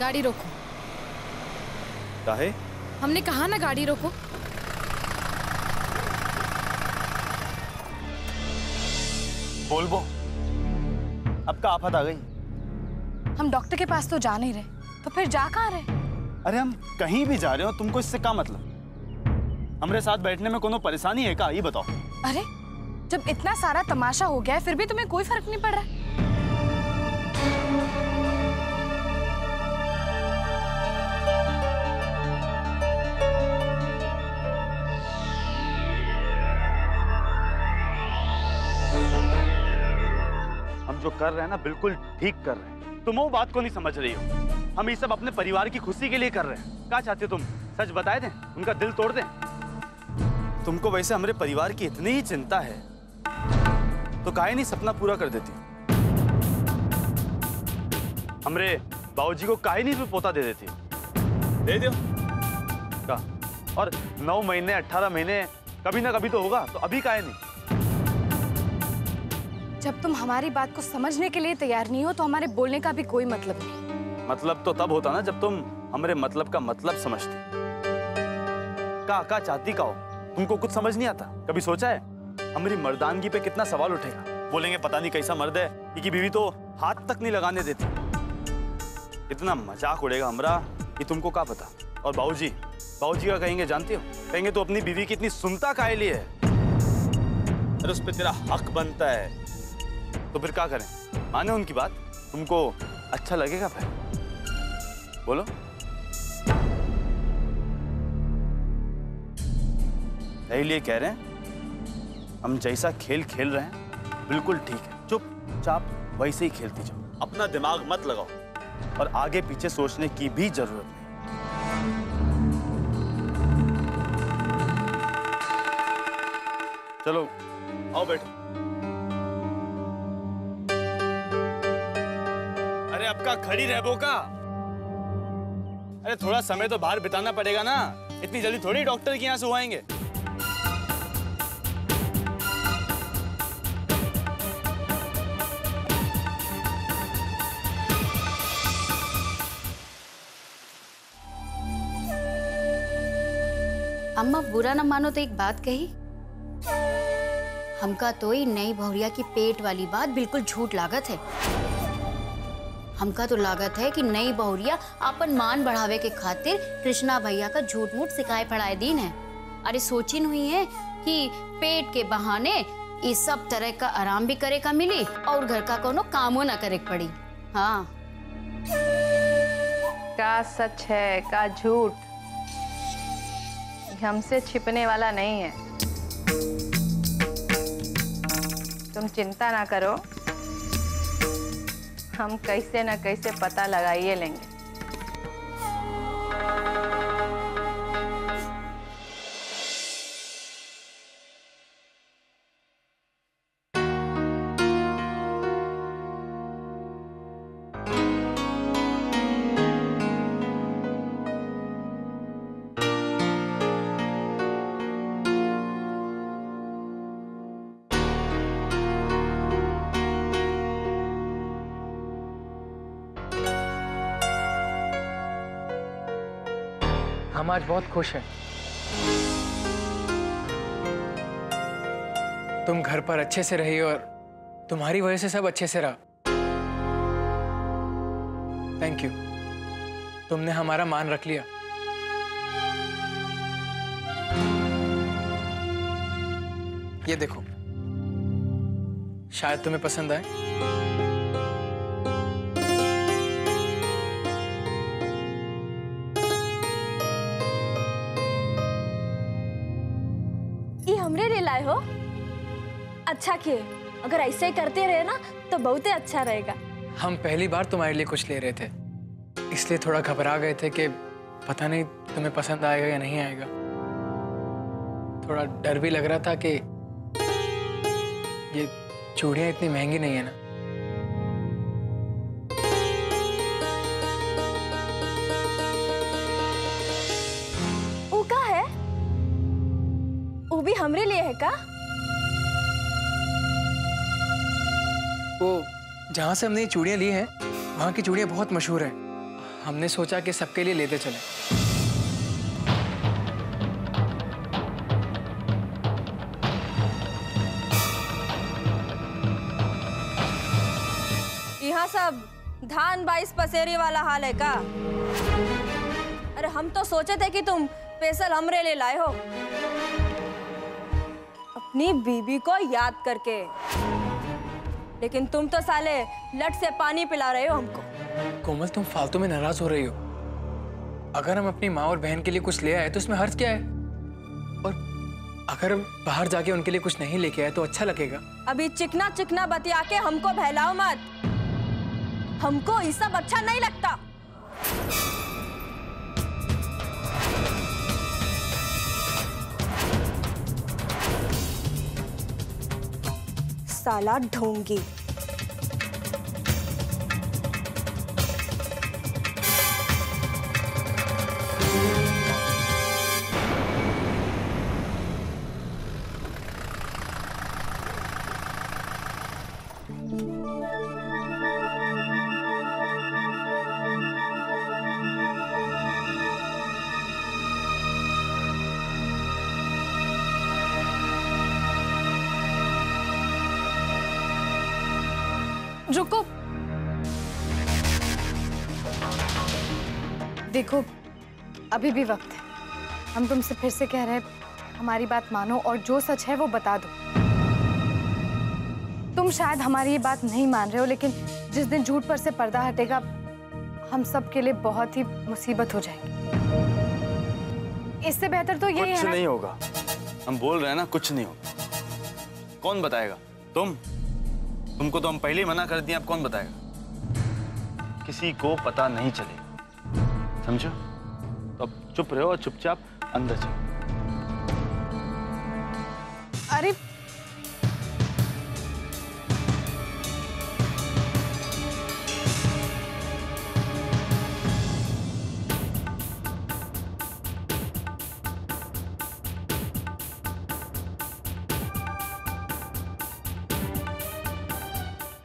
गाड़ी रोको। काहे? हमने कहा ना गाड़ी रोको। बोल बो, अब का आफत आ गई? हम डॉक्टर के पास तो जा नहीं रहे, तो फिर जा कहाँ रहे? अरे हम कहीं भी जा रहे हो, तुमको इससे क्या मतलब? हमारे साथ बैठने में कोनो परेशानी है का, ये बताओ। अरे जब इतना सारा तमाशा हो गया है फिर भी तुम्हें कोई फर्क नहीं पड़ रहा है? हम जो कर रहे हैं ना बिल्कुल ठीक कर रहे हैं। तुम वो बात को नहीं समझ रही हो। हम ये सब अपने परिवार की खुशी के लिए कर रहे हैं। क्या चाहते हो तुम? सच बताए दें, उनका दिल तोड़ दें? तुमको वैसे हमारे परिवार की इतनी ही चिंता है तो काहे नहीं सपना पूरा कर देती? हमरे बाबूजी को काहे नहीं पोता दे देती? दे दो का। और 9 महीने 18 महीने कभी ना कभी तो होगा, तो अभी काहे नहीं? जब तुम हमारी बात को समझने के लिए तैयार नहीं हो तो हमारे बोलने का भी कोई मतलब नहीं। मतलब तो तब होता ना जब तुम हमारे मतलब का मतलब समझती। का चाहती का हो? तुमको कुछ समझ नहीं आता? कभी सोचा है हमारी मर्दानगी पे कितना सवाल उठेगा? बोलेंगे पता नहीं कैसा मर्द है, कि बीवी तो हाथ तक नहीं लगाने देती। इतना मजाक उड़ेगा हमरा, ये तुमको क्या पता? और बाबूजी का कहेंगे जानती हो? कहेंगे तो अपनी बीवी की इतनी सुनता काहे लिए है? अरे उस पर तेरा हक बनता है, तो फिर क्या करें? माने उनकी बात? तुमको अच्छा लगेगा फिर? बोलो। यही लिए कह रहे हैं, हम जैसा खेल खेल रहे हैं बिल्कुल ठीक है। चुपचाप वैसे ही खेलती जाओ, अपना दिमाग मत लगाओ और आगे पीछे सोचने की भी जरूरत नहीं। चलो आओ बैठो। अरे अब का खड़ी रहबो का? अरे थोड़ा समय तो बाहर बिताना पड़ेगा ना, इतनी जल्दी थोड़ी डॉक्टर के यहाँ से आएंगे। अम्मा बुरा न मानो तो एक बात कही, हमका तो ही नई बहुरिया की पेट वाली बात बिल्कुल झूठ लागत है। हमका तो लागत है कि नई बहुरिया अपन मान बढ़ावे के खातिर कृष्णा भैया का झूठ मूठ सिखाए पढ़ाए दीन है। अरे सोची हुई है कि पेट के बहाने इस सब तरह का आराम भी करे का मिली और घर का कोनो कामो न करे पड़ी। हाँ का सच है का झूठ हमसे छिपने वाला नहीं है। तुम चिंता ना करो, हम कैसे न कैसे पता लगाइए लेंगे। हम आज बहुत खुश हैं। तुम घर पर अच्छे से रही और तुम्हारी वजह से सब अच्छे से रहा। थैंक यू, तुमने हमारा मान रख लिया। ये देखो, शायद तुम्हें पसंद आए। हमरे लिए लाए हो? अच्छा किए, अगर ऐसे ही करते रहे ना तो बहुत ही अच्छा रहेगा। हम पहली बार तुम्हारे लिए कुछ ले रहे थे, इसलिए थोड़ा घबरा गए थे कि पता नहीं तुम्हें पसंद आएगा या नहीं आएगा। थोड़ा डर भी लग रहा था कि ये चूड़ियां इतनी महंगी नहीं है ना। वो का है? वो भी हमरे लिए है का? वो जहाँ से हमने ये चूड़ियाँ ली हैं, वहाँ की चूड़ियाँ बहुत मशहूर हैं। हमने सोचा कि सबके लिए लेते चले। यहाँ सब धान 22 पसेरी वाला हाल है का? अरे हम तो सोचे थे कि तुम स्पेशल हमरे ले लाए हो, अपनी बीबी को याद करके, लेकिन तुम तो साले लट से पानी पिला रहे हो हमको। कोमल, तुम फालतू में नाराज हो रही हो। अगर हम अपनी माँ और बहन के लिए कुछ ले आए तो इसमें हर्ज क्या है? और अगर बाहर जाके उनके लिए कुछ नहीं लेके आए तो अच्छा लगेगा। अभी चिकना चिकना बतिया के हमको बहलाओ मत, हमको ये सब अच्छा नहीं लगता। साला ढोंगी। रुको, देखो अभी भी वक्त है। हम तुमसे फिर से कह रहे हैं, हमारी बात मानो और जो सच है वो बता दो। तुम शायद हमारी ये बात नहीं मान रहे हो, लेकिन जिस दिन झूठ पर से पर्दा हटेगा हम सब के लिए बहुत ही मुसीबत हो जाएगी। इससे बेहतर तो यही है ना। कुछ नहीं होगा, हम बोल रहे हैं ना, कुछ नहीं होगा। कौन बताएगा? तुमको तो हम पहले ही मना कर दिए, अब कौन बताएगा? किसी को पता नहीं चलेगा, समझो? तो अब चुप रहो और चुपचाप अंदर चलो। अरे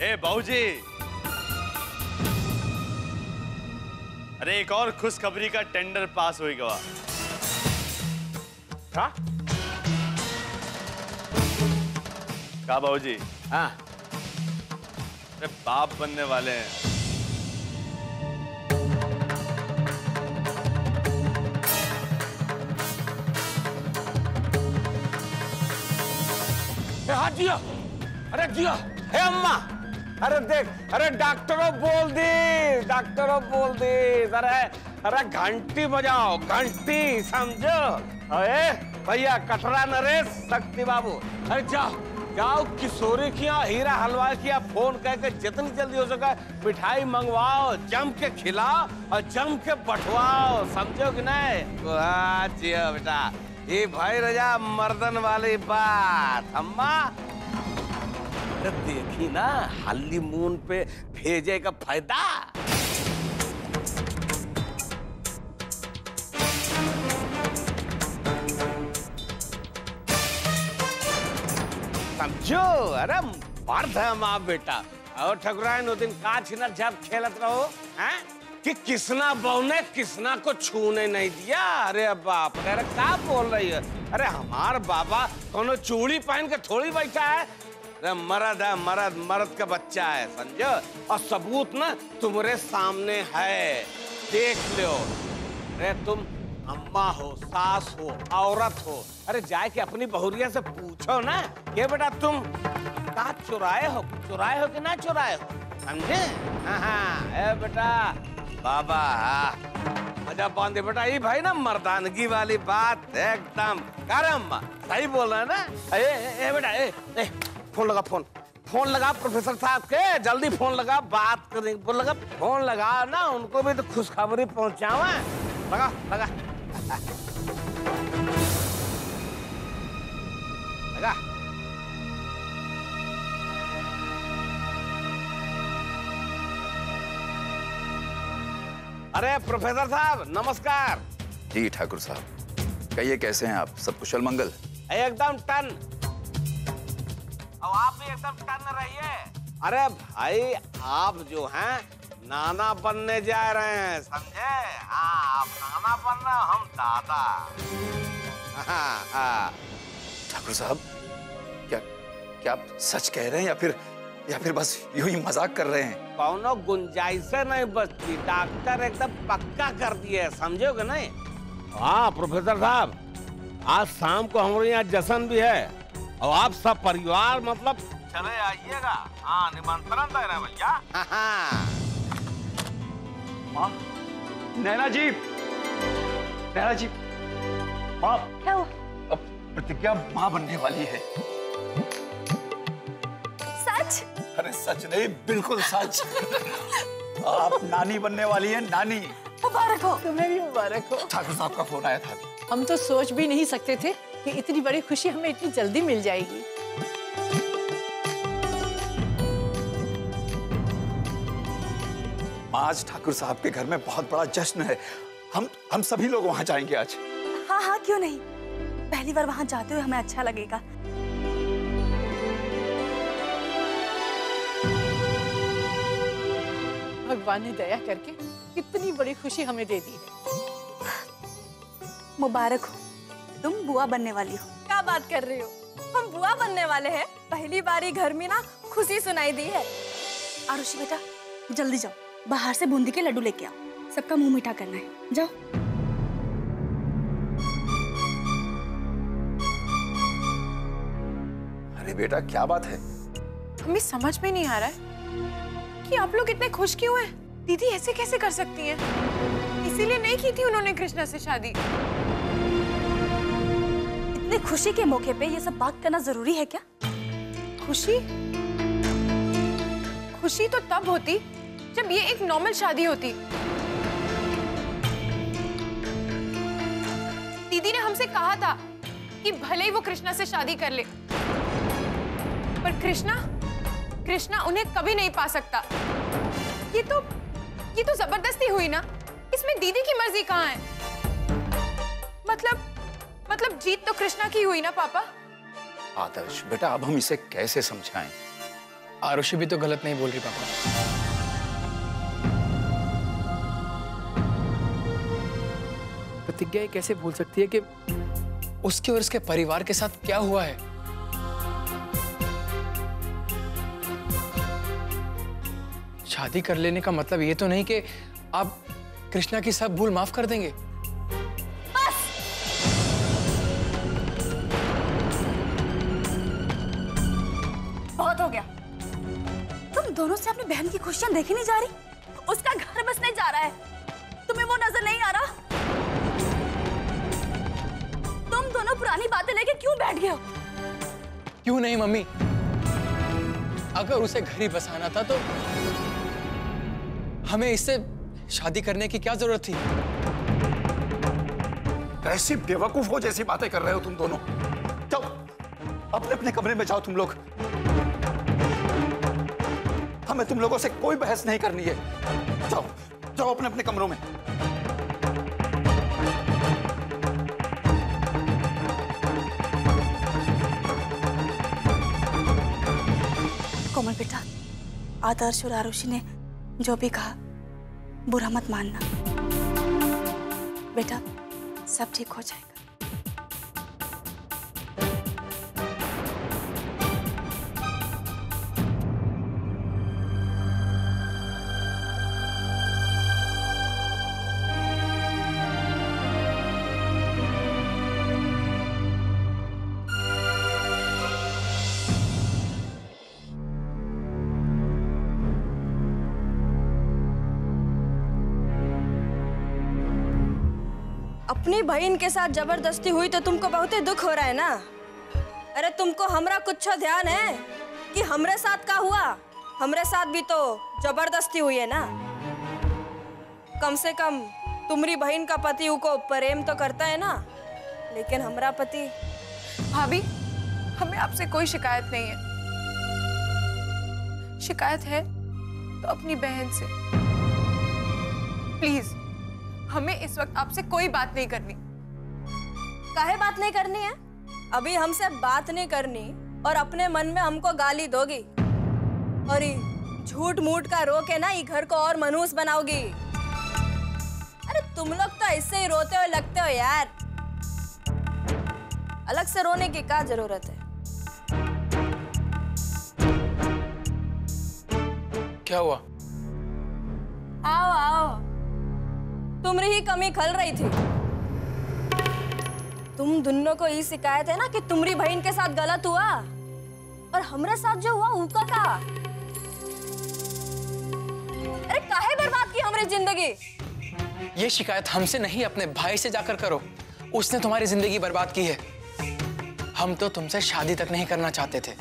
ए बाबूजी, अरे एक और खुशखबरी का टेंडर पास होएगा। क्या? का बाबूजी? हाँ, अरे बाप बनने वाले हैं। हाँ जिया, अरे जिया, हे अम्मा, अरे देख, अरे डॉक्टरों बोल दी, अरे घंटी बजाओ, घंटी, समझो? अरे भैया कटरा नरेश, शक्ति बाबू, अरे जाओ किशोरी की यहाँ हीरा हलवाई की यहाँ फोन करके जितनी जल्दी हो सके मिठाई मंगवाओ, जम के खिलाओ और जम के बंटवाओ, समझो कि नहीं? जिया बेटा, ये भाई रजा मर्दन वाली बात। अम्मा देखी ना, हनीमून पे भेजे का फायदा। समझो? अरे मर्द है माँ बेटा। और ठकुराइन उस दिन का छिना जब खेलत रहो हैं कि किसना बहू ने किसना को छूने नहीं दिया। अरे बाप रे, अरे क्या बोल रही है? अरे हमार बाबा कोनो चूड़ी पहन के थोड़ी बैठा है, मर्द है, मर्द का बच्चा है, समझो? और सबूत ना तुम्हारे सामने है, देख लो। अरे तुम अम्मा हो, सास हो, औरत हो, अरे जाके अपनी बहुरिया से पूछो ना ये बेटा तुम का चुराए हो कि ना चुराए हो, समझे? हाँ, ए बेटा बाबा, अच्छा बांधे बेटा, ये भाई ना मर्दानगी वाली बात एकदम। अम्मा सही बोल रहा है ना? ए बेटा, फोन लगा प्रोफेसर साहब के, जल्दी फोन लगा, बात करेंगे। फोन लगा ना, उनको भी तो खुशखबरी पहुंचाओ। लगा लगा अरे प्रोफेसर साहब नमस्कार। जी ठाकुर साहब, कहिए कैसे हैं आप? सब कुशल मंगल? एकदम टन, और आप भी एकदम टन रहिए। अरे भाई आप जो हैं नाना बनने जा रहे हैं, समझे? हाँ, आप नाना बन रहे हो, हम दादा। हाँ। ठाकुर साहब, क्या आप सच कह रहे हैं या फिर बस यूं ही मजाक कर रहे हैं? कौनो गुंजाइश नहीं बचती, डॉक्टर एकदम पक्का कर दिए, समझोगे नहीं? हाँ प्रोफेसर साहब, आज शाम को हमारे यहाँ जश्न भी है और आप सब परिवार मतलब चले आइएगा। हाँ, निमंत्रण दे रहे भैया। माँ, नैना जी, माँ, क्या हुआ? अब प्रतिज्ञा माँ बनने वाली है। सच? अरे सच नहीं, बिल्कुल सच। आप नानी बनने वाली है, नानी। मुबारक हो। तुम्हें भी मुबारक हो। ठाकुर साहब का फोन आया था। हम तो सोच भी नहीं सकते थे कि इतनी बड़ी खुशी हमें इतनी जल्दी मिल जाएगी। आज ठाकुर साहब के घर में बहुत बड़ा जश्न है। हम सभी लोग वहां जाएंगे आज। हाँ हाँ, क्यों नहीं। पहली बार वहां जाते हुए हमें अच्छा लगेगा। भगवान ने दया करके इतनी बड़ी खुशी हमें दे दी है। मुबारक हो, तुम बुआ बनने वाली हो। क्या बात कर रही हो? हम बुआ बनने वाले हैं। पहली बारी घर में ना खुशी सुनाई दी है। आरुषि बेटा, जल्दी जाओ, बाहर से बूंदी के लड्डू लेके आओ। सबका मुंह मीठा करना है, जाओ। अरे बेटा, क्या बात है? हमें समझ में नहीं आ रहा है कि आप लोग इतने खुश क्यों हैं? दीदी ऐसे कैसे कर सकती हैं? इसीलिए नहीं की थी उन्होंने कृष्णा से शादी। इतनी खुशी के मौके पे ये सब बात करना जरूरी है क्या? खुशी? खुशी तो तब होती जब ये एक नॉर्मल शादी होती। दीदी ने हमसे कहा था कि भले ही वो कृष्णा से शादी कर ले, पर कृष्णा उन्हें कभी नहीं पा सकता। ये तो जबरदस्ती हुई ना। इसमें दीदी की मर्जी कहाँ है? मतलब जीत तो कृष्णा की हुई ना पापा। आदर्श बेटा, अब हम इसे कैसे समझाएं? आरुषि भी तो गलत नहीं बोल रही पापा। प्रतिज्ञा ये कैसे भूल सकती है कि उसके और उसके परिवार के साथ क्या हुआ है? शादी कर लेने का मतलब ये तो नहीं कि आप कृष्णा की सब भूल माफ कर देंगे। बस! बहुत हो गया। तुम दोनों से अपनी बहन की खुशियां देखी नहीं जा रही? उसका घर बसने जा रहा है, तुम्हें वो नजर नहीं आ रहा? तुम दोनों पुरानी बातें लेके क्यों बैठ गए हो? क्यों नहीं मम्मी, अगर उसे घर ही बसाना था तो हमें इससे शादी करने की क्या जरूरत थी? कैसी बेवकूफ हो जैसी बातें कर रहे हो तुम दोनों। जाओ अपने अपने कमरे में जाओ तुम लोग। हमें तुम लोगों से कोई बहस नहीं करनी है। जाओ जाओ अपने अपने कमरों में। कोमल बेटा, आदर्श और आरुषि ने जो भी कहा बुरा मत मानना बेटा, सब ठीक हो जाएगा। अपनी बहन के साथ जबरदस्ती हुई तो तुमको बहुत ही दुख हो रहा है ना? अरे तुमको हमरा कुछ ध्यान है कि हमरे साथ का हुआ? हमरे साथ भी तो जबरदस्ती हुई है ना। कम से कम तुम्हारी बहन का पति उको प्रेम तो करता है ना, लेकिन हमरा पति। भाभी, हमें आपसे कोई शिकायत नहीं है। शिकायत है तो अपनी बहन से। प्लीज, हमें इस वक्त आपसे कोई बात नहीं करनी। काहे बात नहीं करनी है? अभी हमसे बात नहीं करनी और अपने मन में हमको गाली दोगी। और झूठ मूठ का रो के ना ये घर को और मनहूस बनाओगी। अरे तुम लोग तो ऐसे ही रोते हो लगते हो यार, अलग से रोने की क्या जरूरत है? क्या हुआ? आओ आओ, तुम्हारी ही कमी खल रही थी। तुम दोनों को ये शिकायत है ना कि तुम्हारी बहन के साथ गलत हुआ, और हमारे साथ जो हुआ उनका का। अरे काहे बर्बाद की हमारी जिंदगी? ये शिकायत हमसे नहीं, अपने भाई से जाकर करो। उसने तुम्हारी जिंदगी बर्बाद की है। हम तो तुमसे शादी तक नहीं करना चाहते थे।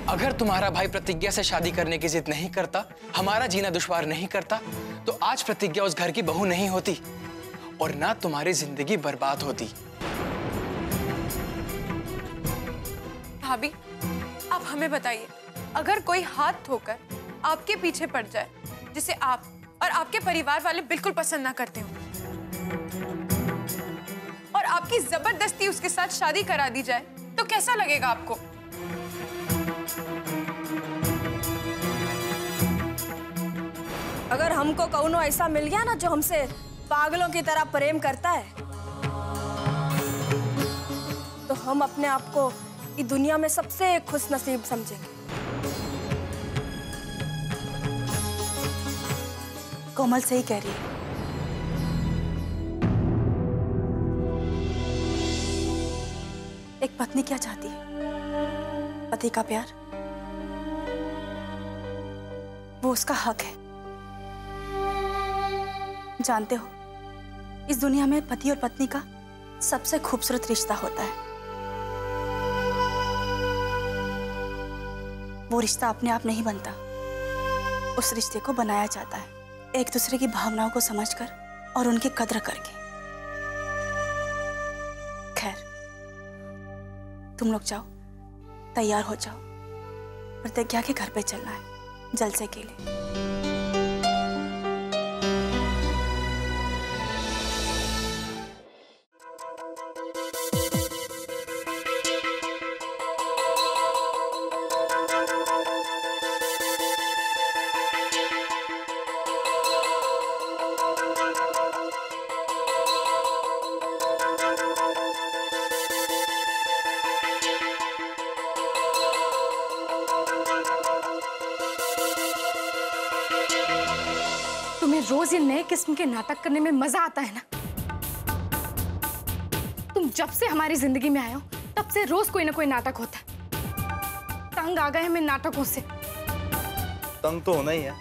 अगर तुम्हारा भाई प्रतिज्ञा से शादी करने की जिद नहीं करता, हमारा जीना दुश्वार नहीं करता, तो आज प्रतिज्ञा उस घर की बहू नहीं होती और ना तुम्हारी जिंदगी बर्बाद होती। भाभी, आप हमें बताइए, अगर कोई हाथ धोकर आपके पीछे पड़ जाए, जिसे आप और आपके परिवार वाले बिल्कुल पसंद ना करते हो, और आपकी जबरदस्ती उसके साथ शादी करा दी जाए, तो कैसा लगेगा आपको? अगर हमको कौनो ऐसा मिल गया ना जो हमसे पागलों की तरह प्रेम करता है, तो हम अपने आप को इस दुनिया में सबसे खुश नसीब समझेंगे। कोमल सही कह रही है। एक पत्नी क्या चाहती है? पति का प्यार, वो उसका हक है। जानते हो, इस दुनिया में पति और पत्नी का सबसे खूबसूरत रिश्ता होता है। वो रिश्ता अपने आप नहीं बनता, उस रिश्ते को बनाया जाता है एक दूसरे की भावनाओं को समझकर और उनकी कद्र करके। खैर, तुम लोग जाओ, तैयार हो जाओ, प्रतिज्ञा के घर पे चलना है जलसे के लिए। तुम्हें रोज ये नए किस्म के नाटक करने में मजा आता है ना? तुम जब से हमारी जिंदगी में आए हो तब से रोज कोई ना कोई नाटक होता है। तंग आ गए हमें नाटकों से। तंग तो होना ही है।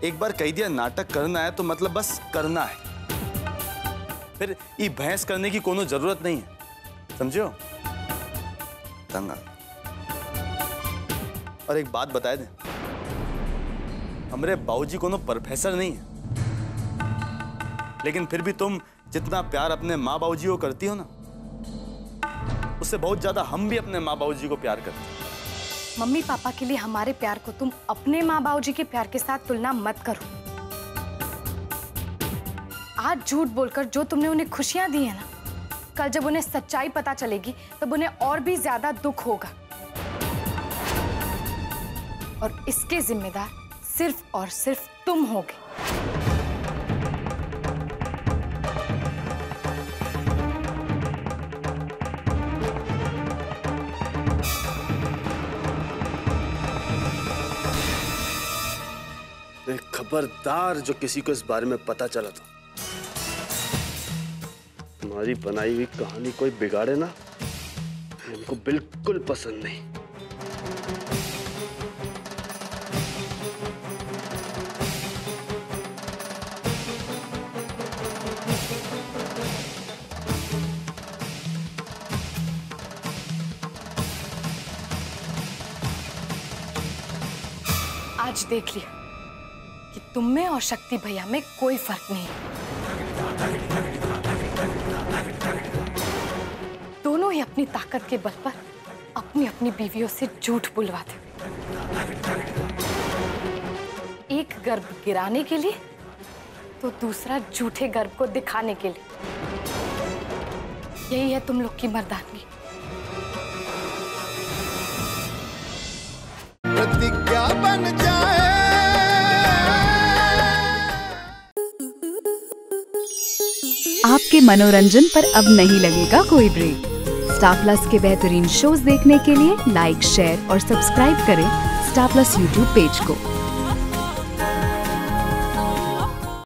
एक बार कह दिया नाटक करना है तो मतलब बस करना है, फिर ये बहस करने की कोनो जरूरत नहीं है, समझो? तंग आ। और एक बात बता दें, हमारे बाबूजी कोनो प्रोफेसर नहीं है, लेकिन फिर भी तुम जितना प्यार अपने माँ बाबूजी को करती हो ना, उससे बहुत ज्यादा हम भी अपने माँ बाबूजी को प्यार करते हैं। मम्मी पापा के लिए हमारे प्यार को तुम अपने माँ बाबूजी के प्यार के साथ तुलना मत करो। आज झूठ बोलकर जो तुमने उन्हें खुशियां दी है ना, कल जब उन्हें सच्चाई पता चलेगी तब उन्हें और भी ज्यादा दुख होगा, और इसके जिम्मेदार सिर्फ और सिर्फ तुम होगे। खबरदार जो किसी को इस बारे में पता चला तो तुम्हारी बनाई हुई कहानी कोई बिगाड़े ना, हमको बिल्कुल पसंद नहीं। आज देख लिया कि तुम में और शक्ति भैया में कोई फर्क नहीं है। दोनों ही अपनी ताकत के बल पर अपनी अपनी बीवियों से झूठ बुलवाते, एक गर्भ गिराने के लिए तो दूसरा झूठे गर्भ को दिखाने के लिए। यही है तुम लोग की मर्दानगी। प्रतिज्ञा बन जाए। आपके मनोरंजन पर अब नहीं लगेगा कोई ब्रेक। स्टार प्लस के बेहतरीन शोज देखने के लिए लाइक, शेयर और सब्सक्राइब करें स्टार प्लस यूट्यूब पेज को।